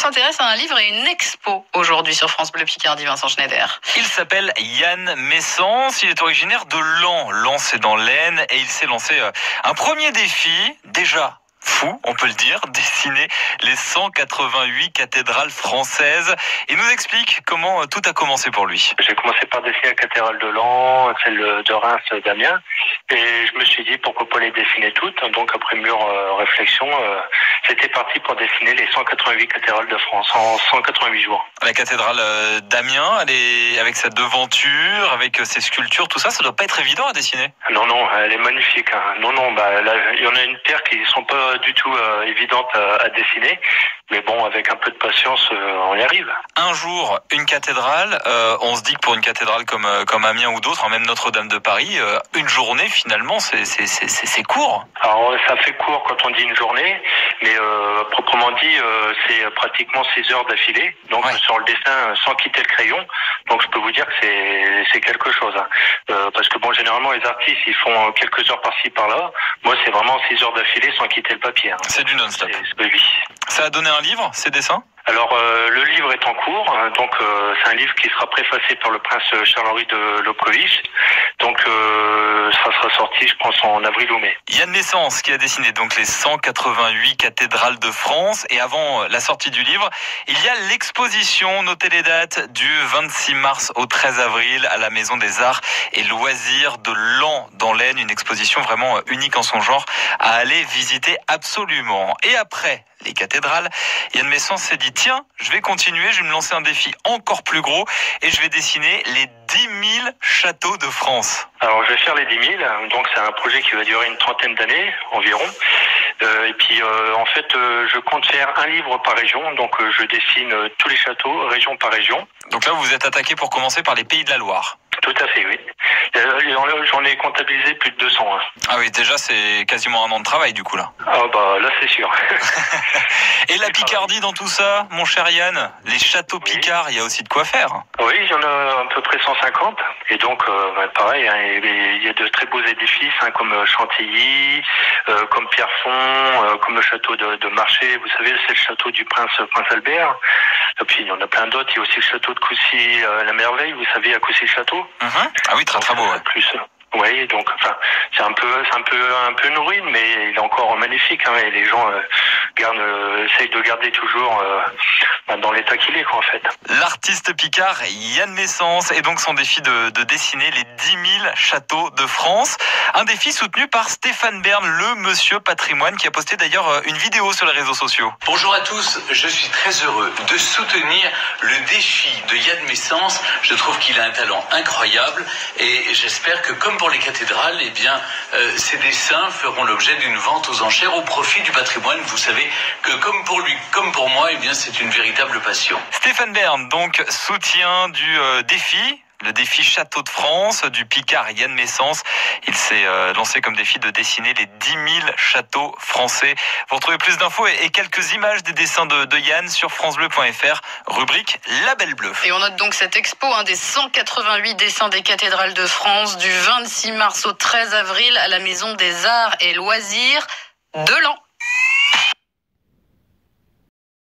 s'intéresse à un livre et une expo aujourd'hui sur France Bleu Picardie, Vincent Schneider. Il s'appelle Yann Messens, il est originaire de Laon. Laon, c'est dans l'Aisne, et il s'est lancé un premier défi, déjà fou, on peut le dire, dessiner les 188 cathédrales françaises. Il nous explique comment tout a commencé pour lui. J'ai commencé par dessiner la cathédrale de Laon, celle de Reims, d'Amiens, et je me suis dit pourquoi pas les dessiner toutes. Donc après mûre réflexion, j'étais parti pour dessiner les 188 cathédrales de France en 188 jours. La cathédrale d'Amiens, elle est avec sa devanture, avec ses sculptures, tout ça, ça doit pas être évident à dessiner. Non, elle est magnifique. Là, il y en a une paire qui sont pas du tout évidentes à dessiner. Mais bon, avec un peu de patience, on y arrive. Un jour, une cathédrale, on se dit que pour une cathédrale comme Amiens ou d'autres, même Notre-Dame de Paris, une journée finalement, c'est court. Alors ça fait court quand on dit une journée, mais proprement dit, c'est pratiquement 6 heures d'affilée. Donc sur le dessin, sans quitter le crayon. Donc je peux vous dire que c'est quelque chose. Parce que bon, généralement les artistes, ils font quelques heures par-ci par-là. Moi, c'est vraiment 6 heures d'affilée sans quitter le papier. C'est du non-stop. Oui. Ça a donné un livre, ces dessins ? Alors le livre est en cours, donc c'est un livre qui sera préfacé par le prince Charles-Henri de Lobkowicz, donc ça sera sorti je pense en avril ou mai. Yann Messens qui a dessiné donc les 188 cathédrales de France, et avant la sortie du livre, il y a l'exposition, notez les dates, du 26 mars au 13 avril à la Maison des Arts et Loisirs de Laon dans l'Aisne, une exposition vraiment unique en son genre à aller visiter absolument. Et après les cathédrales, Yann Messens s'est dit tiens, je vais continuer, je vais me lancer un défi encore plus gros et je vais dessiner les 10 000 châteaux de France. Alors je vais faire les 10 000, donc c'est un projet qui va durer une trentaine d'années environ. Et puis en fait je compte faire un livre par région, donc je dessine tous les châteaux, région par région. Donc là vous vous êtes attaqué pour commencer par les Pays de la Loire. Tout à fait, oui. J'en ai comptabilisé plus de 200. Ah oui, déjà c'est quasiment un an de travail du coup là. Ah bah là c'est sûr. Et la Picardie dans tout ça, mon cher Yann, les châteaux picards, il y a aussi de quoi faire. Oui, il y en a à peu près 150. Et donc pareil, il y a de très beaux édifices comme Chantilly, comme Pierrefonds, comme le château de Marché. Vous savez, c'est le château du prince Albert. Et puis il y en a plein d'autres. Il y a aussi le château de Coucy-la Merveille. Vous savez, à Coucy-le-Château. Ah oui, très beau. Plus. Oui, donc enfin, c'est un peu une ruine, mais il est encore magnifique. Et les gens essayent de garder toujours dans l'état qu'il est, en fait. L'artiste picard Yann Messens et donc son défi de dessiner les 10 000 châteaux de France. Un défi soutenu par Stéphane Bern, le monsieur patrimoine, qui a posté d'ailleurs une vidéo sur les réseaux sociaux. Bonjour à tous, je suis très heureux de soutenir le défi de Yann Messens. Je trouve qu'il a un talent incroyable et j'espère que comme pour les cathédrales, ces dessins feront l'objet d'une vente aux enchères au profit du patrimoine. Vous savez que comme pour lui, comme pour moi, c'est une véritable passion. Stéphane Bern, donc, soutien du défi. Le défi Château de France du Picard Yann Messens. Il s'est lancé comme défi de dessiner les 10 000 châteaux français. Vous retrouvez plus d'infos et quelques images des dessins de Yann sur francebleu.fr, rubrique Label Bleu. Et on note donc cette expo des 188 dessins des cathédrales de France du 26 mars au 13 avril à la Maison des Arts et Loisirs de Laon.